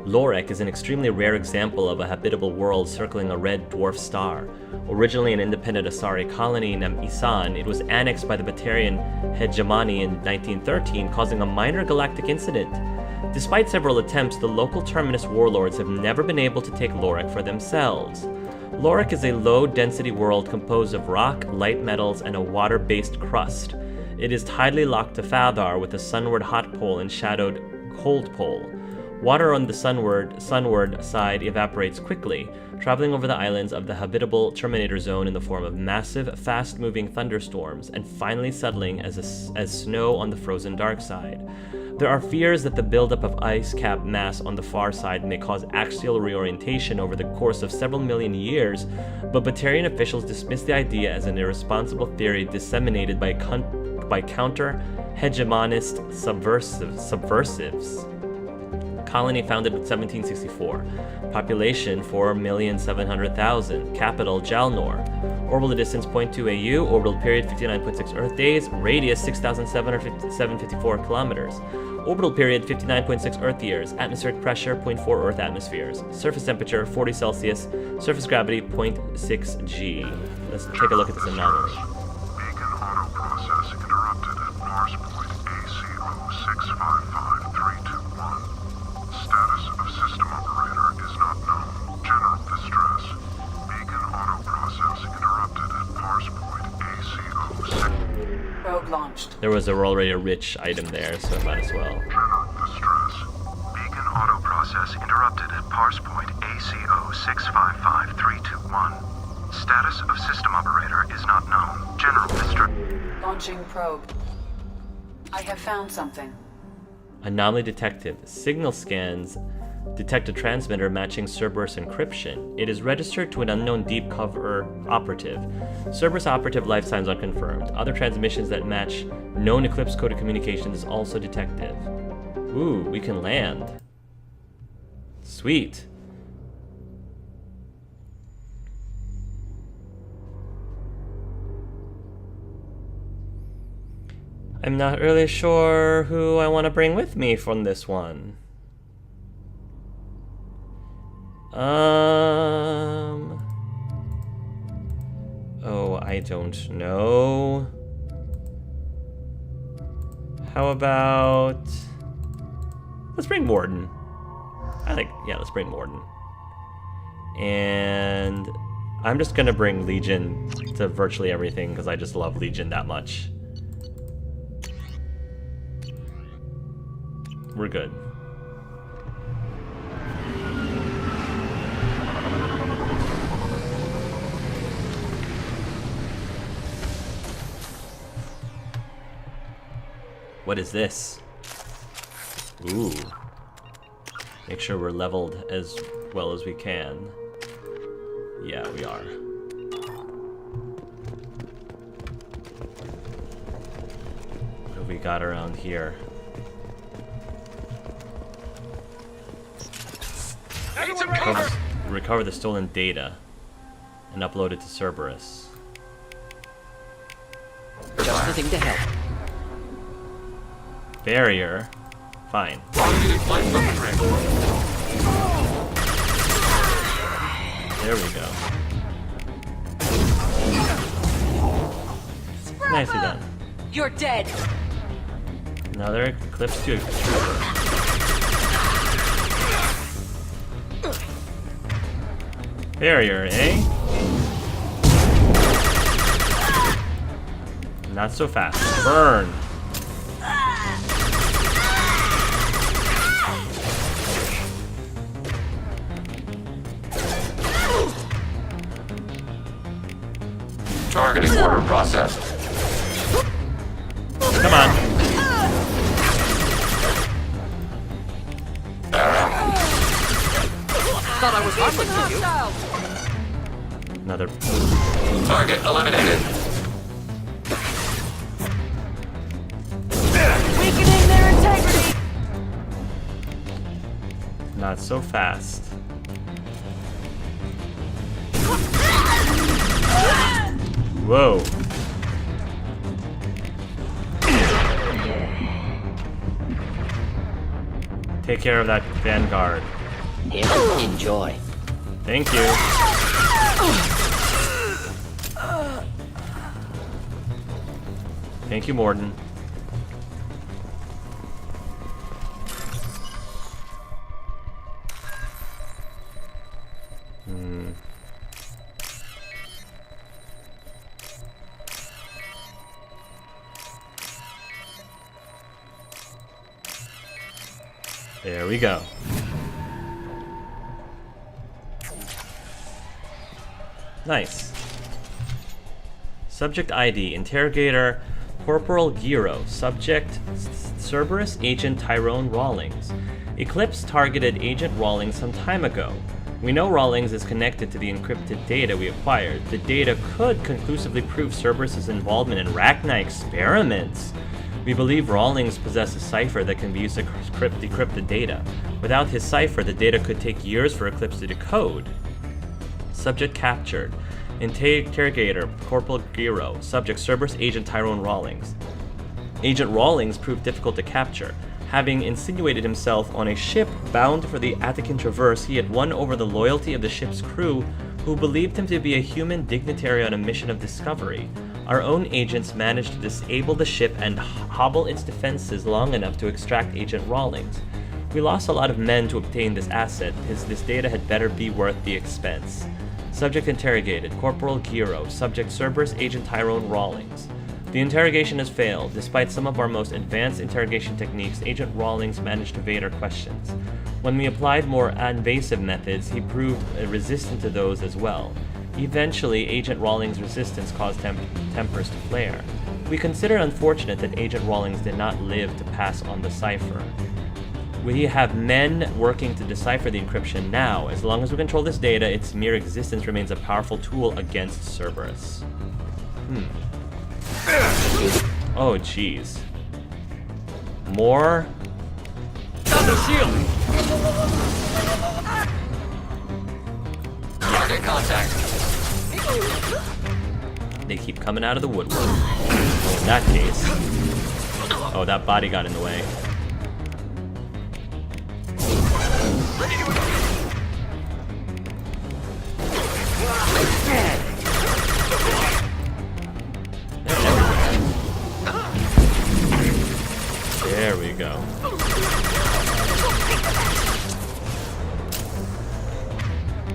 Lorek is an extremely rare example of a habitable world circling a red dwarf star. Originally an independent Asari colony named Isan, it was annexed by the Batarian hegemony in 1913, causing a minor galactic incident. Despite several attempts, the local terminus warlords have never been able to take Lorek for themselves. Lorek is a low-density world composed of rock, light metals, and a water-based crust. It is tidally locked to Fathar with a sunward hot pole and shadowed cold pole. Water on the sunward side evaporates quickly, traveling over the islands of the habitable Terminator Zone in the form of massive, fast-moving thunderstorms, and finally settling as snow on the frozen dark side. There are fears that the buildup of ice cap mass on the far side may cause axial reorientation over the course of several million years, but Batarian officials dismiss the idea as an irresponsible theory disseminated by counter-hegemonist subversives. Colony founded in 1764. Population 4,700,000. Capital Jalnor. Orbital distance 0.2 AU. Orbital period 59.6 Earth days. Radius 6,754 kilometers. Orbital period 59.6 Earth years. Atmospheric pressure 0.4 Earth atmospheres. Surface temperature 40 Celsius. Surface gravity 0.6 G. Let's take a look at this anomaly. Beacon auto process interrupted at parse point AC0655-321. Status of system operator is not known. General distress. Beacon auto process interrupted at parse point AC06. Probe launched. There was already a rich item there, so I might as well. General distress. Beacon auto process interrupted at parse point AC0655-321. Status of system operator is not known. General distress. Launching probe. I have found something. Anomaly detected. Signal scans detect a transmitter matching Cerberus encryption. It is registered to an unknown deep cover operative. Cerberus operative lifetimes unconfirmed. Other transmissions that match known Eclipse coded communications is also detected. Ooh, we can land. Sweet. I'm not really sure who I want to bring with me from this one. Oh, I don't know. How about... Let's bring Morden. Let's bring Morden. And I'm just gonna bring Legion to virtually everything because I just love Legion that much. We're good. What is this? Ooh. Make sure we're leveled as well as we can. Yeah, we are. What have we got around here? Recover the stolen data and upload it to Cerberus. Just the thing to help. Barrier. Fine. There we go. Nicely done. You're dead. Another Eclipse to Trooper. Barrier, eh? Not so fast. Burn! Targeting order processed. Come on. Thought I was harmless to you. Another. Target eliminated. Weakening their integrity. Not so fast. Whoa. Take care of that Vanguard. Here, enjoy. Thank you. Thank you, Morden. There we go. Nice. Subject ID, Interrogator Corporal Giro. Subject Cerberus Agent Tyrone Rawlings. Eclipse targeted Agent Rawlings some time ago. We know Rawlings is connected to the encrypted data we acquired. The data could conclusively prove Cerberus's involvement in Rachni experiments. We believe Rawlings possesses a cipher that can be used to decrypt the data. Without his cipher, the data could take years for Eclipse to decode. Subject captured. Interrogator Corporal Giro. Subject Cerberus Agent Tyrone Rawlings. Agent Rawlings proved difficult to capture. Having insinuated himself on a ship bound for the Attican Traverse, he had won over the loyalty of the ship's crew, who believed him to be a human dignitary on a mission of discovery. Our own agents managed to disable the ship and hobble its defenses long enough to extract Agent Rawlings. We lost a lot of men to obtain this asset. This data had better be worth the expense. Subject interrogated, Corporal Giro. Subject Cerberus Agent Tyrone Rawlings. The interrogation has failed. Despite some of our most advanced interrogation techniques, Agent Rawlings managed to evade our questions. When we applied more invasive methods, he proved resistant to those as well. Eventually, Agent Rawlings' resistance caused tempers to flare. We consider it unfortunate that Agent Rawlings did not live to pass on the cipher. We have men working to decipher the encryption now. As long as we control this data, its mere existence remains a powerful tool against Cerberus. Oh, jeez. More? Thunder shield! Target contact. They keep coming out of the woodwork. Oh, in that case. Oh, that body got in the way. There we go.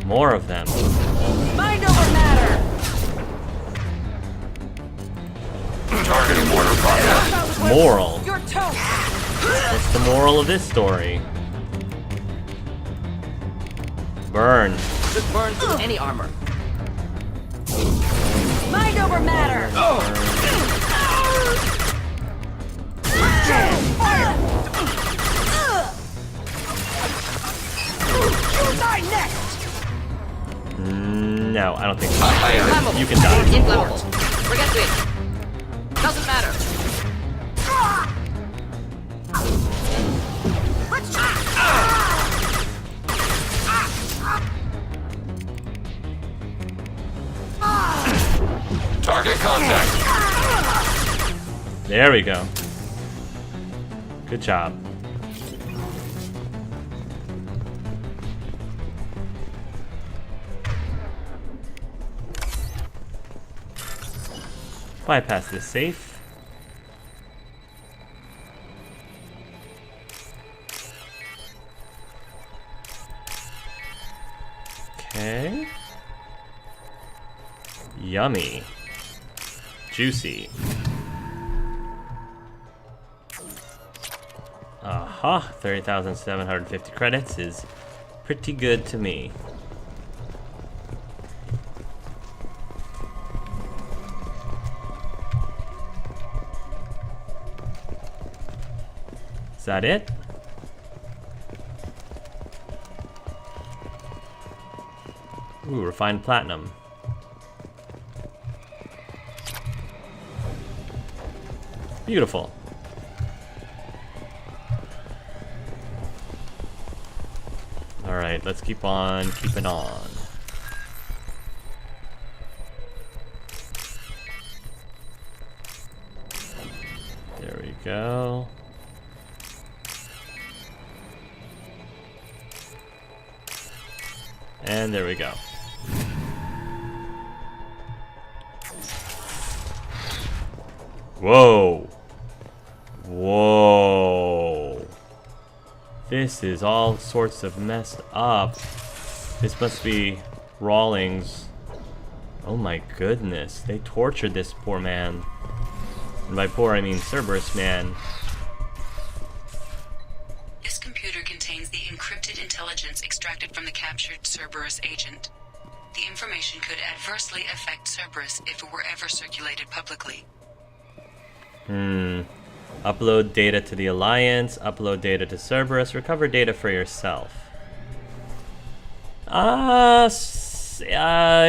More of them. Mind over matter! Targeting order process. Moral. Your toast! What's the moral of this story? Burn. This burns through any armor. Mind over matter! You die next! No, I don't think so. Flammable. You can die. Inflammable. Forget it. Doesn't matter. Target contact. There we go. Good job. Bypass this safe. Okay. Yummy. Juicy. Aha, 30,750 credits is pretty good to me. Is that it? Ooh, refined platinum. Beautiful. Alright, let's keep on keeping on. There we go. And there we go. Whoa. Whoa. This is all sorts of messed up. This must be Rawlings. Oh my goodness. They tortured this poor man. And by poor, I mean Cerberus man. This computer contains the encrypted intelligence extracted from the captured Cerberus agent. The information could adversely affect Cerberus if it were ever circulated publicly. Upload data to the Alliance, upload data to Cerberus, recover data for yourself. I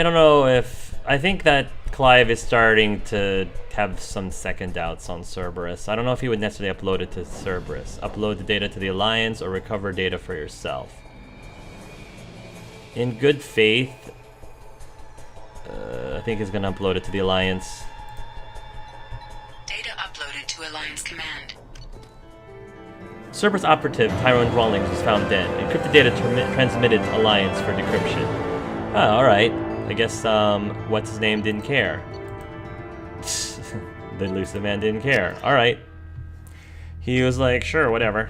don't know if... I think that Clive is starting to have some second doubts on Cerberus. I don't know if he would necessarily upload it to Cerberus. Upload the data to the Alliance or recover data for yourself. In good faith, I think he's going to upload it to the Alliance. Data uploaded to Alliance Command. Cerberus operative Tyrone Rawlings was found dead. Encrypted data transmitted to Alliance for decryption. Oh, alright. I guess, what's his name didn't care. The elusive man didn't care. Alright. He was like, sure, whatever.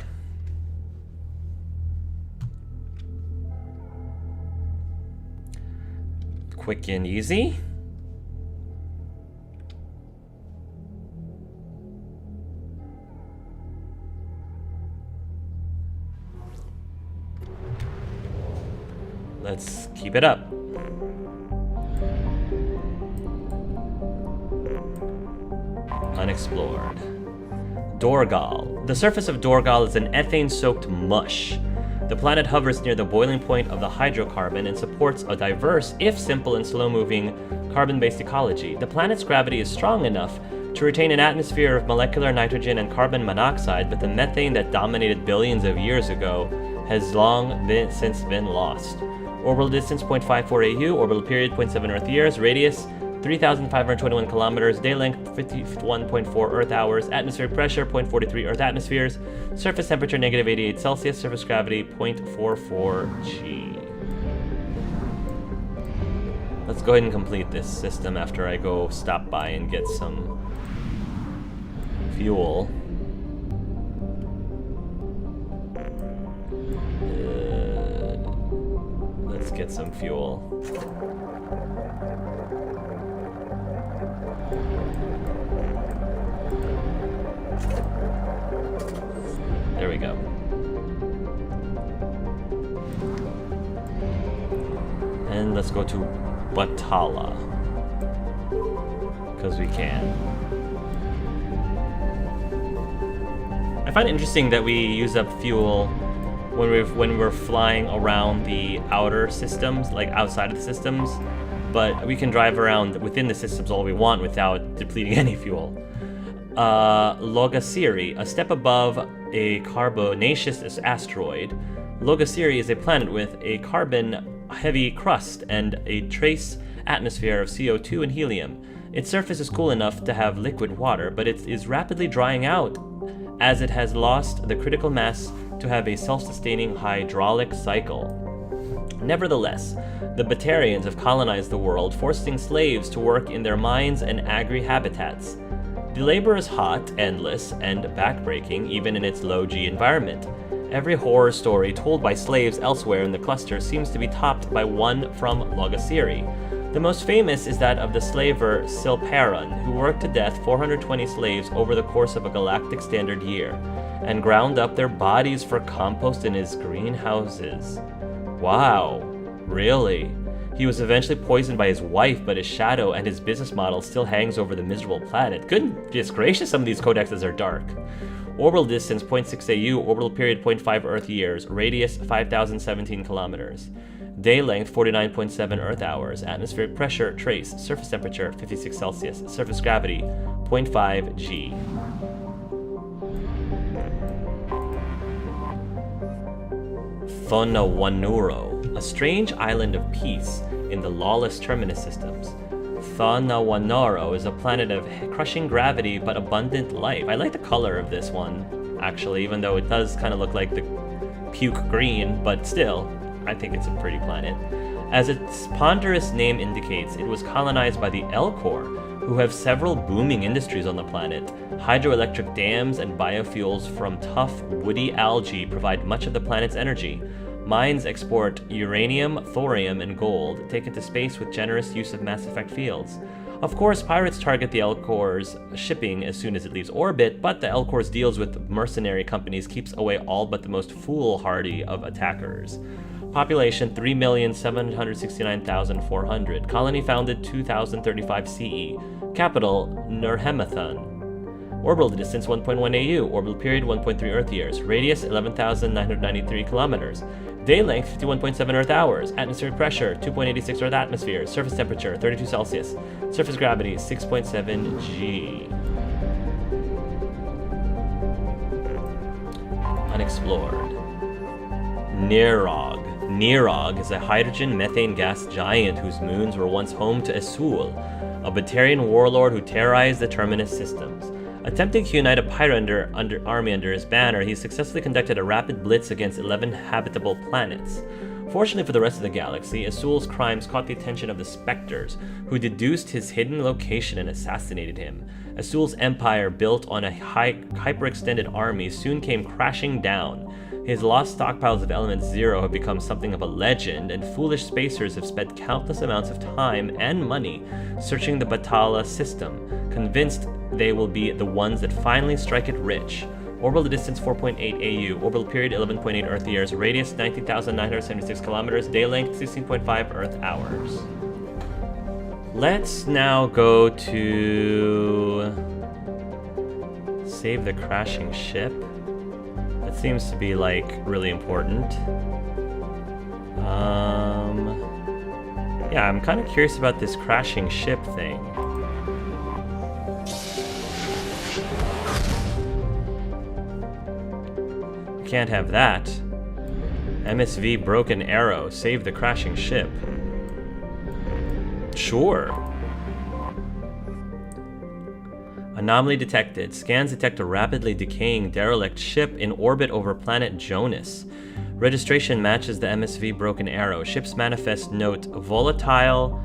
Quick and easy. Let's keep it up. Unexplored. Dorgal. The surface of Dorgal is an ethane-soaked mush. The planet hovers near the boiling point of the hydrocarbon and supports a diverse, if simple and slow-moving, carbon-based ecology. The planet's gravity is strong enough to retain an atmosphere of molecular nitrogen and carbon monoxide, but the methane that dominated billions of years ago has since been lost. Orbital distance 0.54 AU, orbital period 0.7 Earth years, radius 3,521 kilometers, day length 51.4 Earth hours, atmospheric pressure 0.43 Earth atmospheres, surface temperature negative 88 Celsius, surface gravity 0.44 G. Let's go ahead and complete this system after I go stop by and get some fuel. Let's get some fuel. There we go. And let's go to Batala. Because we can. I find it interesting that we use up fuel when we're flying around the outer systems, like outside of the systems, but we can drive around within the systems all we want without depleting any fuel. Logasiri, a step above a carbonaceous asteroid. Logasiri is a planet with a carbon-heavy crust and a trace atmosphere of CO2 and helium. Its surface is cool enough to have liquid water, but it is rapidly drying out as it has lost the critical mass to have a self-sustaining hydraulic cycle. Nevertheless, the Batarians have colonized the world, forcing slaves to work in their mines and agri-habitats. The labor is hot, endless, and backbreaking, even in its low-G environment. Every horror story told by slaves elsewhere in the cluster seems to be topped by one from Logasiri. The most famous is that of the slaver Silparan, who worked to death 420 slaves over the course of a galactic standard year, and ground up their bodies for compost in his greenhouses. Wow, really? He was eventually poisoned by his wife, but his shadow and his business model still hangs over the miserable planet. Goodness gracious, some of these codexes are dark. Orbital distance 0.6 AU, orbital period 0.5 Earth years, radius 5,017 kilometers. Day length 49.7 Earth hours, atmospheric pressure trace, surface temperature 56 Celsius, surface gravity 0.5 G. Thonawanuro, a strange island of peace in the lawless Terminus systems. Thonawanuro is a planet of crushing gravity but abundant life. I like the color of this one, actually, even though it does kind of look like the puke green, but still, I think it's a pretty planet. As its ponderous name indicates, it was colonized by the Elcor, who have several booming industries on the planet. Hydroelectric dams and biofuels from tough, woody algae provide much of the planet's energy. Mines export uranium, thorium, and gold, taken to space with generous use of Mass Effect fields. Of course, pirates target the Elcor's shipping as soon as it leaves orbit, but the Elcor's deals with mercenary companies keeps away all but the most foolhardy of attackers. Population 3,769,400. Colony founded 2035 CE. Capital Nurhemathon. Orbital distance 1.1 AU. Orbital period 1.3 Earth years. Radius 11,993 kilometers. Day length 51.7 Earth hours. Atmospheric pressure 2.86 Earth atmosphere. Surface temperature 32 Celsius. Surface gravity 6.7 G. Unexplored. Nirog. Nirog is a hydrogen methane gas giant whose moons were once home to Esul, a Batarian warlord who terrorized the Terminus systems. Attempting to unite a pirate army under his banner, he successfully conducted a rapid blitz against 11 habitable planets. Fortunately for the rest of the galaxy, Esul's crimes caught the attention of the Spectres, who deduced his hidden location and assassinated him. Esul's empire, built on a hyperextended army, soon came crashing down. His lost stockpiles of Element Zero have become something of a legend, and foolish spacers have spent countless amounts of time and money searching the Batala system, convinced they will be the ones that finally strike it rich. Orbital distance 4.8 AU, orbital period 11.8 Earth years, radius 19,976 kilometers, day length 16.5 Earth hours. Let's now go to save the crashing ship. That seems to be like really important. Yeah, I'm kind of curious about this crashing ship thing. Can't have that. MSV Broken Arrow. Save the crashing ship. Sure. Anomaly detected. Scans detect a rapidly decaying derelict ship in orbit over planet Jonas. Registration matches the MSV Broken Arrow. Ship's manifest note volatile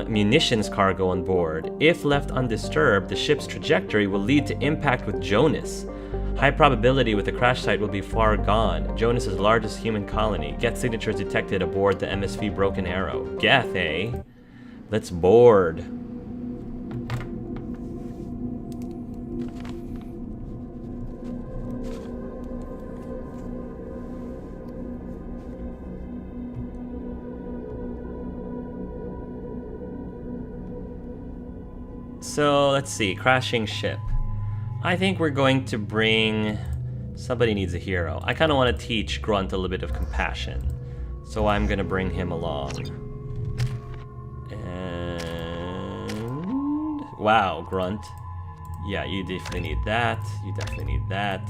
munitions cargo on board. If left undisturbed, the ship's trajectory will lead to impact with Jonas. High probability with the crash site will be far gone. Jonas's largest human colony. Geth signatures detected aboard the MSV Broken Arrow. Geth, eh? Let's board. So, let's see. Crashing ship. I think we're going to bring... Somebody needs a hero. I kind of want to teach Grunt a little bit of compassion. So I'm going to bring him along. And... Wow, Grunt. Yeah, you definitely need that. You definitely need that.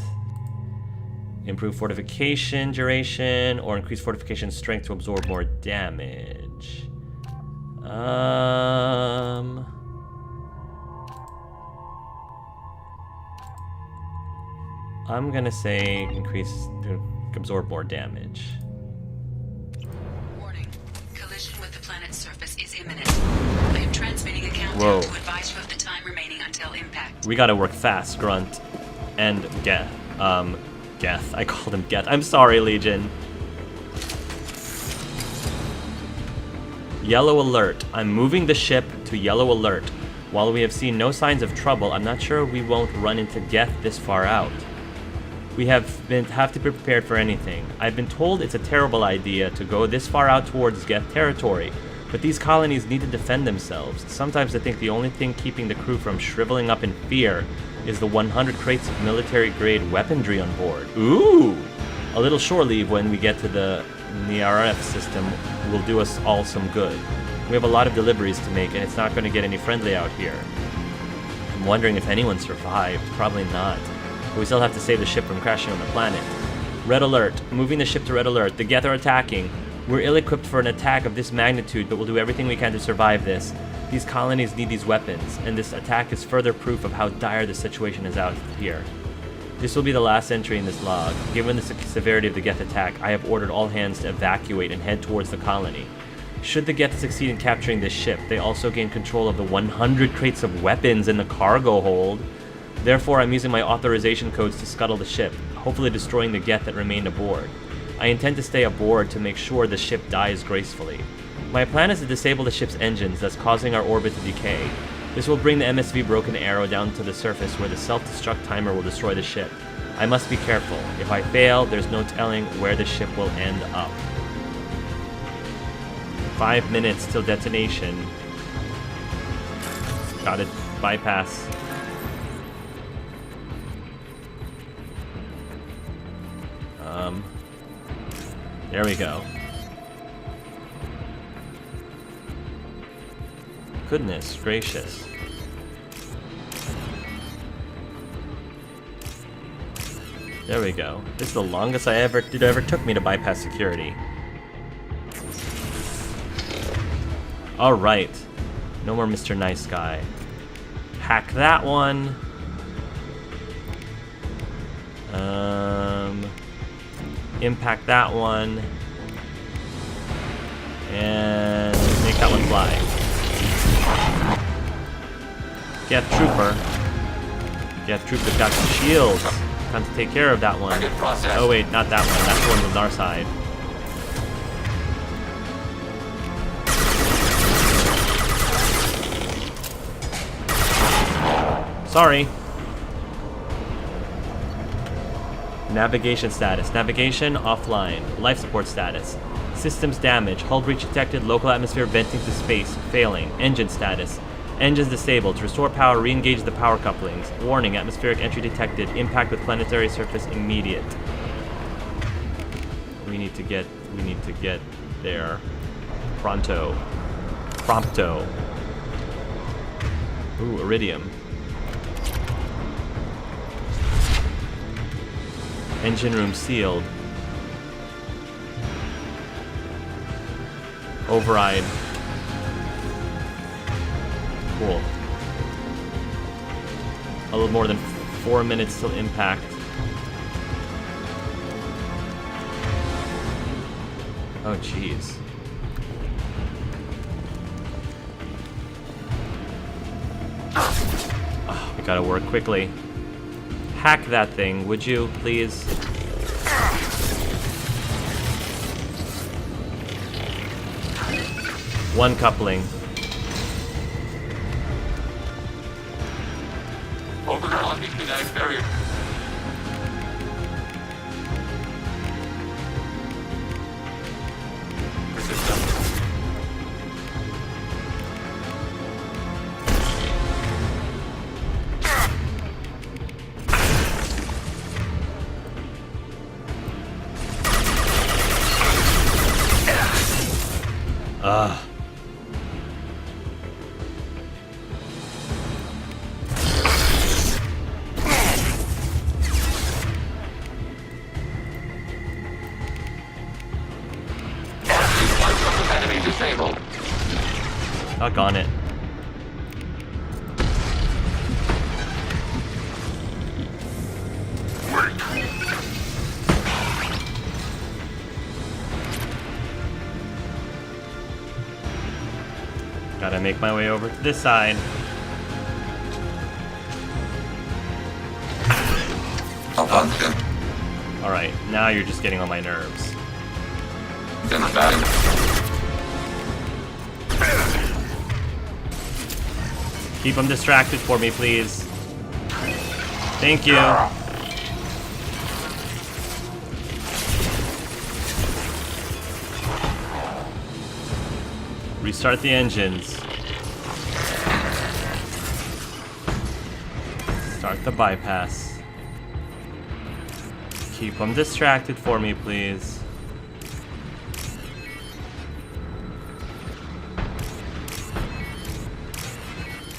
Improve fortification duration, or increase fortification strength to absorb more damage. I'm gonna say increase to absorb more damage. Warning. Collision with the planet's surface is imminent. I am transmitting a countdown to advise you of the time remaining until impact. We gotta work fast, Grunt. And Geth. Geth. I called him Geth. I'm sorry, Legion. Yellow alert. I'm moving the ship to yellow alert. While we have seen no signs of trouble, I'm not sure we won't run into Geth this far out. We have to be prepared for anything. I've been told it's a terrible idea to go this far out towards Geth territory, but these colonies need to defend themselves. Sometimes I think the only thing keeping the crew from shriveling up in fear is the 100 crates of military-grade weaponry on board. Ooh! A little shore leave when we get to the NRF system will do us all some good. We have a lot of deliveries to make, and it's not going to get any friendly out here. I'm wondering if anyone survived. Probably not. But we still have to save the ship from crashing on the planet. Red alert. Moving the ship to red alert. The Geth are attacking. We're ill-equipped for an attack of this magnitude, but we'll do everything we can to survive this. These colonies need these weapons, and this attack is further proof of how dire the situation is out here. This will be the last entry in this log. Given the severity of the Geth attack, I have ordered all hands to evacuate and head towards the colony. Should the Geth succeed in capturing this ship, they also gain control of the 100 crates of weapons in the cargo hold. Therefore, I'm using my authorization codes to scuttle the ship, hopefully destroying the Geth that remained aboard. I intend to stay aboard to make sure the ship dies gracefully. My plan is to disable the ship's engines, thus causing our orbit to decay. This will bring the MSV Broken Arrow down to the surface where the self-destruct timer will destroy the ship. I must be careful. If I fail, there's no telling where the ship will end up. 5 minutes till detonation. Gotta bypass. There we go. Goodness gracious. There we go. This is the longest it ever took me to bypass security. Alright. No more Mr. Nice Guy. Hack that one. Impact that one. And make that one fly. Geth Trooper. Geth Trooper's got some shields. Time to take care of that one. Oh wait, not that one. That's the one on our side. Sorry. Navigation status. Navigation offline. Life support status. Systems damage. Hull breach detected. Local atmosphere venting to space. Failing. Engine status. Engines disabled. To restore power, re-engage the power couplings. Warning, atmospheric entry detected. Impact with planetary surface immediate. We need to get there. Pronto. Prompto. Ooh, iridium. Engine room sealed. Override. Cool. A little more than 4 minutes till impact. Oh, jeez. Oh, we gotta work quickly. Hack that thing, would you, please? One coupling. Doggone it. Gotta make my way over to this side. Alright, now you're just getting on my nerves. Keep them distracted for me, please. Thank you. Restart the engines. Start the bypass. Keep them distracted for me, please.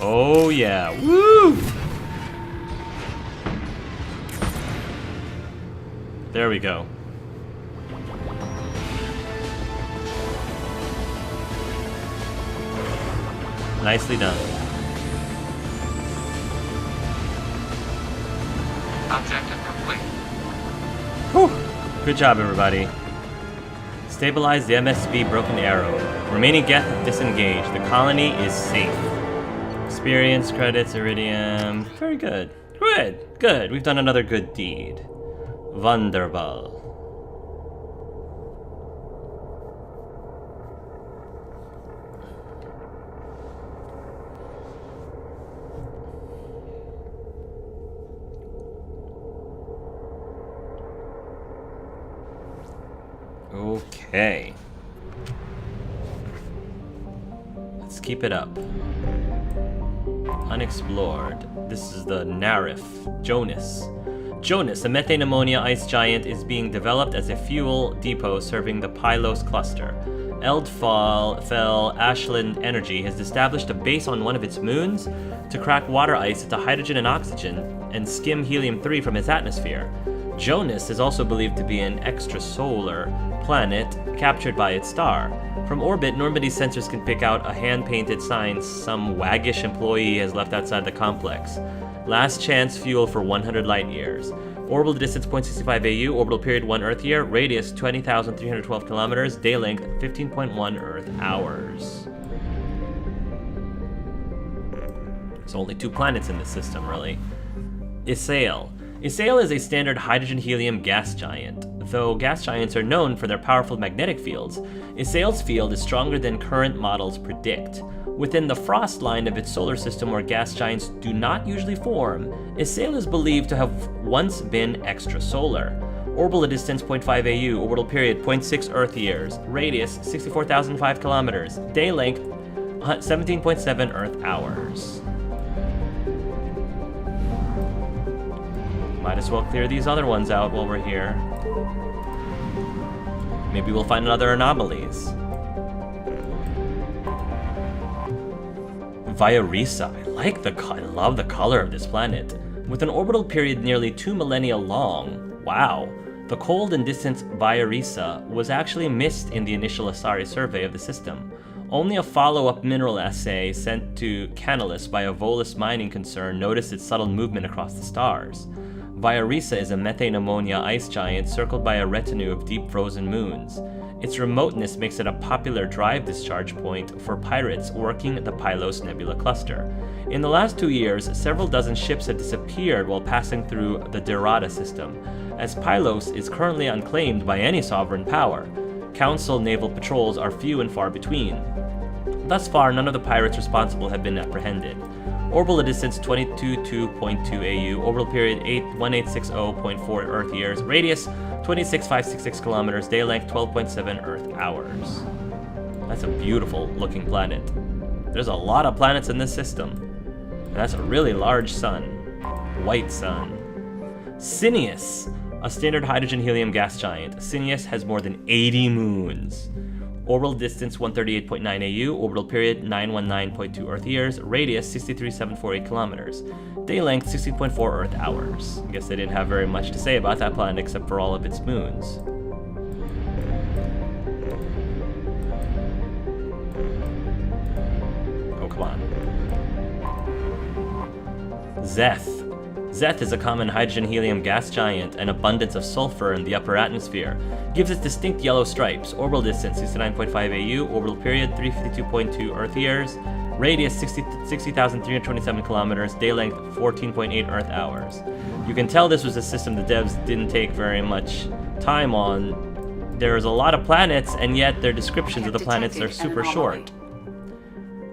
Oh yeah, woo! There we go. Nicely done. Objective Good job, everybody. Stabilize the MSV Broken Arrow. Remaining Geth disengaged. The colony is safe. Experience, credits, iridium. Very good. Good. We've done another good deed. Wunderbar. Okay. Let's keep it up. Unexplored. This is the Narif. Jonas. Jonas, a methane ammonia ice giant, is being developed as a fuel depot serving the Pylos cluster. Eldfell Ashland Energy has established a base on one of its moons to crack water ice into hydrogen and oxygen and skim helium-3 from its atmosphere. Jonas is also believed to be an extrasolar planet captured by its star. From orbit, Normandy's sensors can pick out a hand-painted sign some waggish employee has left outside the complex. Last chance fuel for 100 light years. Orbital distance 0.65 AU, orbital period 1 Earth year, radius 20,312 kilometers, day length 15.1 Earth hours. There's only 2 planets in this system, really. Isail. Isail is a standard hydrogen-helium gas giant. Though gas giants are known for their powerful magnetic fields, Isail's field is stronger than current models predict. Within the frost line of its solar system where gas giants do not usually form, Isail is believed to have once been extrasolar. Orbital distance 0.5 AU, orbital period 0.6 Earth years, radius 64,005 kilometers, day length 17.7 Earth hours. Might as well clear these other ones out while we're here. Maybe we'll find other anomalies. Viorisa. I love the color of this planet. With an orbital period nearly 2 millennia long, wow, the cold and distant Viorisa was actually missed in the initial Asari survey of the system. Only a follow-up mineral assay sent to Canalus by a Volus mining concern noticed its subtle movement across the stars. Viorisa is a methane ammonia ice giant circled by a retinue of deep frozen moons. Its remoteness makes it a popular drive discharge point for pirates working the Pylos Nebula cluster. In the last 2 years, several dozen ships have disappeared while passing through the Derata system, as Pylos is currently unclaimed by any sovereign power. Council naval patrols are few and far between. Thus far, none of the pirates responsible have been apprehended. Orbital distance 22.2 AU, orbital period 1860.4 Earth years, radius 26,566 kilometers, day length 12.7 Earth hours. That's a beautiful looking planet. There's a lot of planets in this system, and that's a really large sun, white sun. Sinius, a standard hydrogen helium gas giant. Sinius has more than 80 moons. Orbital distance 138.9 AU, orbital period 919.2 Earth years, radius 63,748 kilometers, day length 16.4 Earth hours. I guess they didn't have very much to say about that planet except for all of its moons. Oh, come on. Zeth. Zeth is a common hydrogen-helium gas giant. An abundance of sulfur in the upper atmosphere gives it distinct yellow stripes. Orbital distance 69.5 AU, orbital period 352.2 Earth years, radius 60,327 kilometers, day length 14.8 Earth hours. You can tell this was a system the devs didn't take very much time on. There's a lot of planets, and yet their descriptions of the planets are super short.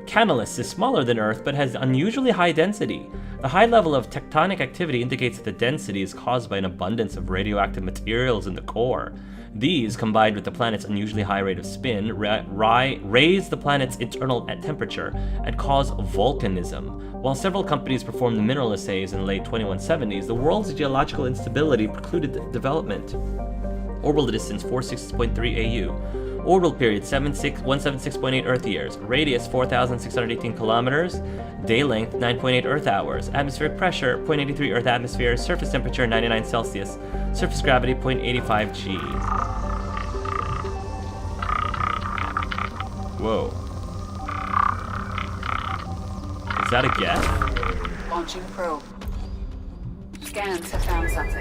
Canalus is smaller than Earth, but has unusually high density. The high level of tectonic activity indicates that the density is caused by an abundance of radioactive materials in the core. These, combined with the planet's unusually high rate of spin, raise the planet's internal temperature and cause volcanism. While several companies performed the mineral assays in the late 2170s, the world's geological instability precluded development. Orbital distance 46.3 AU. Orbital period 176.8 Earth years, radius 4,618 kilometers, day length 9.8 Earth hours, atmospheric pressure 0.83 Earth atmosphere, surface temperature 99 Celsius, surface gravity 0.85 G. Whoa. Is that a Geth? Launching probe. Scans have found something.